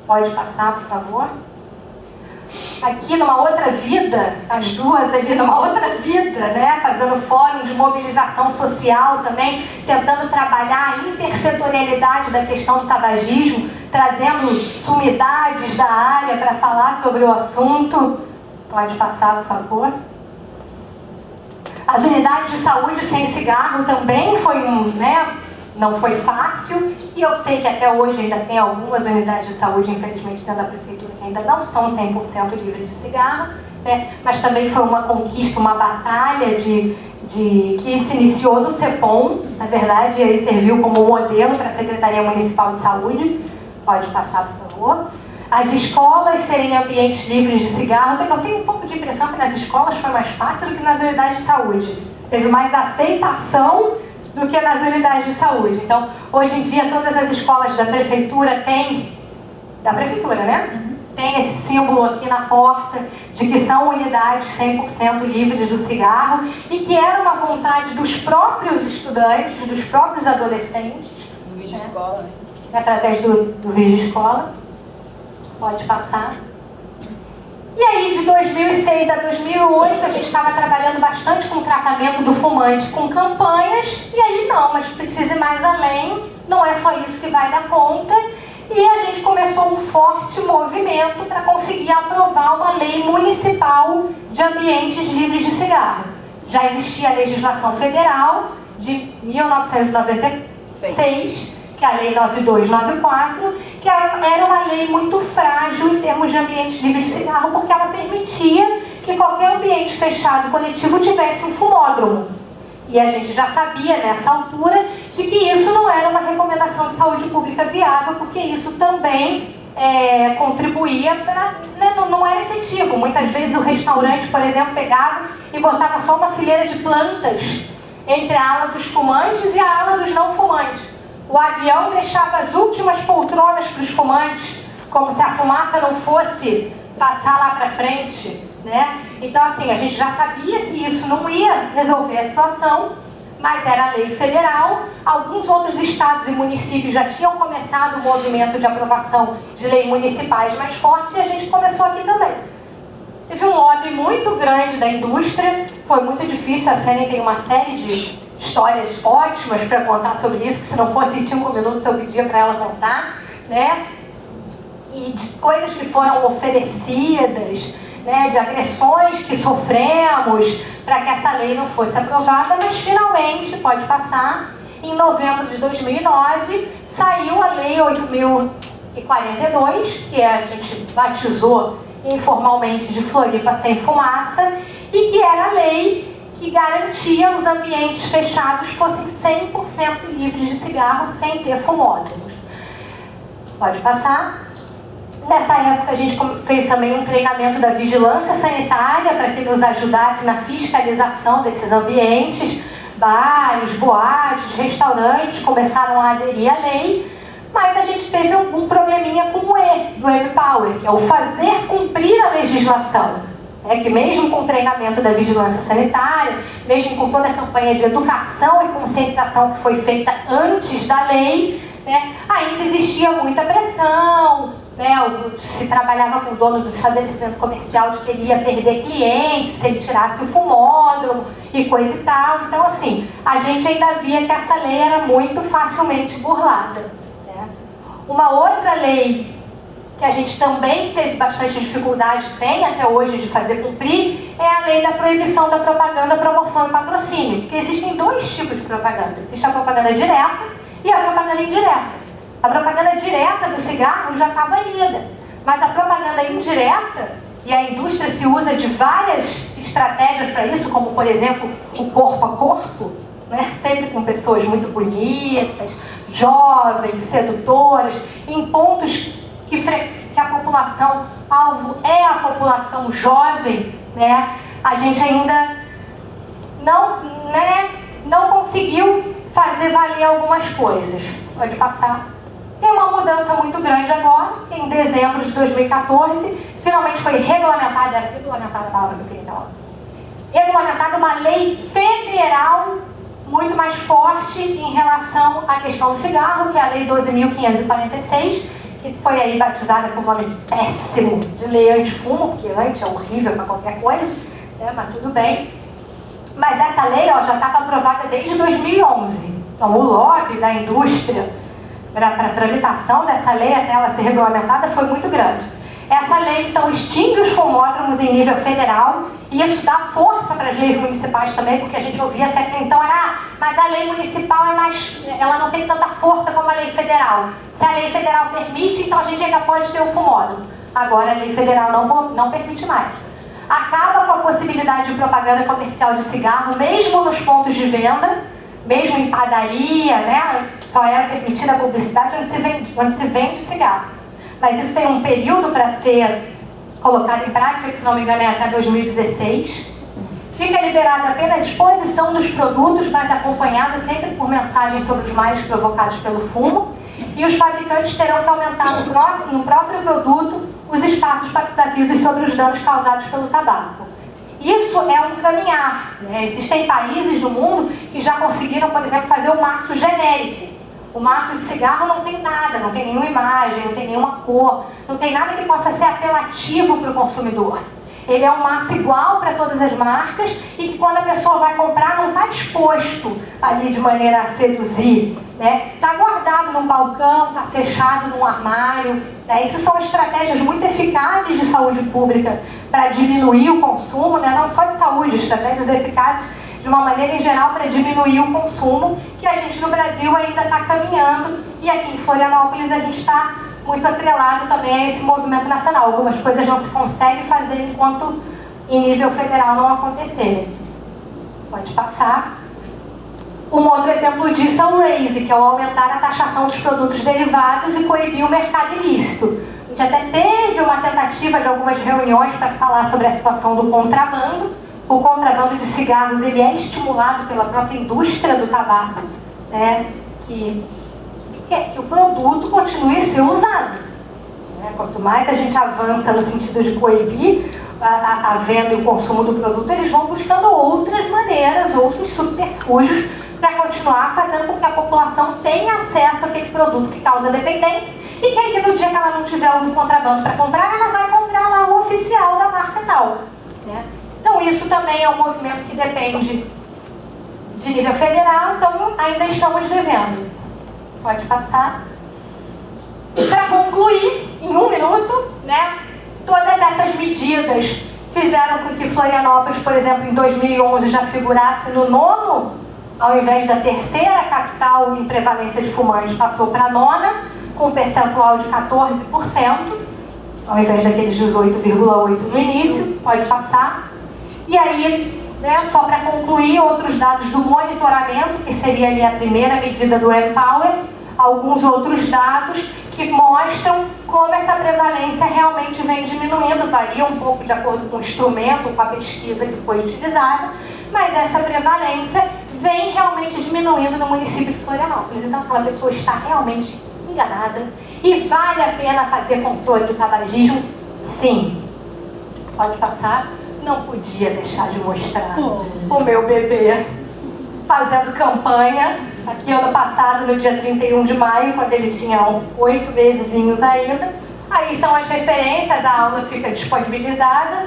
Pode passar, por favor. Aqui numa outra vida, as duas ali numa outra vida, né? Fazendo fórum de mobilização social também, tentando trabalhar a intersetorialidade da questão do tabagismo, trazendo sumidades da área para falar sobre o assunto. Pode passar, por favor. As unidades de saúde sem cigarro também foi não foi fácil, e eu sei que até hoje ainda tem algumas unidades de saúde, infelizmente, dentro da prefeitura, que ainda não são 100% livres de cigarro, né? Mas também foi uma conquista, uma batalha que se iniciou no CEPOM, na verdade, e aí serviu como modelo para a Secretaria Municipal de Saúde. Pode passar, por favor. As escolas serem ambientes livres de cigarro, eu tenho um pouco de impressão que nas escolas foi mais fácil do que nas unidades de saúde. Teve mais aceitação do que nas unidades de saúde. Então, hoje em dia, todas as escolas da prefeitura têm, da prefeitura, né? Tem esse símbolo aqui na porta de que são unidades 100% livres do cigarro e que era uma vontade dos próprios estudantes, dos próprios adolescentes. No Vídeo Escola. Através do Vídeo Escola. Pode passar. E aí, de 2006 a 2008, a gente estava trabalhando bastante com o tratamento do fumante, com campanhas, e aí não, mas precisa ir mais além, não é só isso que vai dar conta, e a gente começou um forte movimento para conseguir aprovar uma lei municipal de ambientes livres de cigarro. Já existia a legislação federal de 1996, que é a Lei 9294, que era uma lei muito frágil em termos de ambientes livres de cigarro, porque ela permitia que qualquer ambiente fechado coletivo tivesse um fumódromo. E a gente já sabia, nessa altura, de que isso não era uma recomendação de saúde pública viável, porque isso também contribuía para... Não era efetivo. Muitas vezes o restaurante, por exemplo, pegava e botava só uma fileira de plantas entre a ala dos fumantes e a ala dos não fumantes. O avião deixava as últimas poltronas para os fumantes, como se a fumaça não fosse passar lá para frente, né? Então, assim, a gente já sabia que isso não ia resolver a situação, mas era a lei federal. Alguns outros estados e municípios já tinham começado o movimento de aprovação de leis municipais mais fortes e a gente começou aqui também. Teve um lobby muito grande da indústria, foi muito difícil, a Sênia tem uma série de histórias ótimas para contar sobre isso, que se não fosse em 5 minutos eu pedia para ela contar, né? E de coisas que foram oferecidas, né, de agressões que sofremos para que essa lei não fosse aprovada, mas finalmente, pode passar, em novembro de 2009, saiu a Lei 8.042, que a gente batizou informalmente de Floripa Sem Fumaça, e que era a lei que garantia os ambientes fechados fossem 100% livres de cigarro, sem ter fumódromos. Pode passar. Nessa época a gente fez também um treinamento da vigilância sanitária para que nos ajudasse na fiscalização desses ambientes. Bares, boates, restaurantes começaram a aderir à lei, mas a gente teve um probleminha com o E, do M-Power, que é o fazer cumprir a legislação. É que mesmo com o treinamento da vigilância sanitária, mesmo com toda a campanha de educação e conscientização que foi feita antes da lei, né, ainda existia muita pressão, né, se trabalhava com o dono do estabelecimento comercial de que ele ia perder clientes se ele tirasse o fumódromo e coisa e tal. Então, assim, a gente ainda via que essa lei era muito facilmente burlada, né? Uma outra lei que a gente também teve bastante dificuldade, tem até hoje, de fazer cumprir, é a lei da proibição da propaganda, promoção e patrocínio. Porque existem dois tipos de propaganda. Existe a propaganda direta e a propaganda indireta. A propaganda direta do cigarro já está banida, mas a propaganda indireta, e a indústria se usa de várias estratégias para isso, como, por exemplo, o corpo a corpo, né? Sempre com pessoas muito bonitas, jovens, sedutoras, em pontos que a população alvo é a população jovem, né? A gente ainda não conseguiu fazer valer algumas coisas. Pode passar. Tem uma mudança muito grande agora, que em dezembro de 2014, finalmente foi regulamentada uma lei federal muito mais forte em relação à questão do cigarro, que é a Lei 12.546, que foi aí batizada com o nome péssimo de lei anti-fumo, porque anti é horrível para qualquer coisa, né, mas tudo bem. Mas essa lei já estava aprovada desde 2011. Então o lobby da indústria para a tramitação dessa lei até ela ser regulamentada foi muito grande. Essa lei, então, extingue os fumódromos em nível federal, e isso dá força para as leis municipais também, porque a gente ouvia até então, mas a lei municipal ela não tem tanta força como a lei federal. Se a lei federal permite, então a gente ainda pode ter o fumódromo. Agora a lei federal não permite mais. Acaba com a possibilidade de propaganda comercial de cigarro, mesmo nos pontos de venda, mesmo em padaria, né? Só era permitida a publicidade onde se vende cigarro. Mas isso tem um período para ser colocado em prática, que se não me engano é até 2016. Fica liberada apenas a exposição dos produtos, mas acompanhada sempre por mensagens sobre os males provocados pelo fumo. E os fabricantes terão que aumentar no próprio produto os espaços para os avisos sobre os danos causados pelo tabaco. Isso é um caminhar, né? Existem países do mundo que já conseguiram, por exemplo, fazer o maço genérico. O maço de cigarro não tem nada, não tem nenhuma imagem, não tem nenhuma cor, não tem nada que possa ser apelativo para o consumidor. Ele é um maço igual para todas as marcas e que quando a pessoa vai comprar não está exposto ali de maneira a seduzir, né? Está guardado num balcão, está fechado num armário, né? Essas são estratégias muito eficazes de saúde pública para diminuir o consumo, né? Não só de saúde, estratégias eficazes de uma maneira em geral para diminuir o consumo, que a gente no Brasil ainda está caminhando, e aqui em Florianópolis a gente está muito atrelado também a esse movimento nacional. Algumas coisas não se conseguem fazer enquanto em nível federal não acontecerem. Pode passar. Um outro exemplo disso é o RAISE, que é o aumentar a taxação dos produtos derivados e coibir o mercado ilícito. A gente até teve uma tentativa de algumas reuniões para falar sobre a situação do contrabando. O contrabando de cigarros ele é estimulado pela própria indústria do tabaco, né? Que o produto continue a ser usado. né? Quanto mais a gente avança no sentido de coibir a venda e o consumo do produto, eles vão buscando outras maneiras, outros subterfúgios para continuar fazendo com que a população tenha acesso àquele produto que causa dependência e que aí no dia que ela não tiver o do contrabando para comprar, ela vai comprar lá o oficial da marca tal, né? Então isso também é um movimento que depende de nível federal, então ainda estamos vivendo. Pode passar. Para concluir, em 1 minuto, né, todas essas medidas fizeram com que Florianópolis, por exemplo, em 2011 já figurasse no 9º, ao invés da 3ª capital em prevalência de fumantes, passou para a 9ª, com um percentual de 14%, ao invés daqueles 18,8% no início. Pode passar. E aí, né, só para concluir, outros dados do monitoramento, que seria ali a primeira medida do Empower, alguns outros dados que mostram como essa prevalência realmente vem diminuindo, varia um pouco de acordo com o instrumento, com a pesquisa que foi utilizada, mas essa prevalência vem realmente diminuindo no município de Florianópolis. Então aquela pessoa está realmente enganada. E vale a pena fazer controle do tabagismo? Sim. Pode passar? Não podia deixar de mostrar o meu bebê fazendo campanha aqui ano passado, no dia 31 de maio, quando ele tinha 8 mesezinhos ainda. Aí são as referências, a aula fica disponibilizada.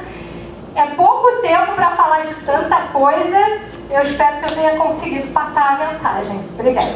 É pouco tempo para falar de tanta coisa. Eu espero que eu tenha conseguido passar a mensagem. Obrigada.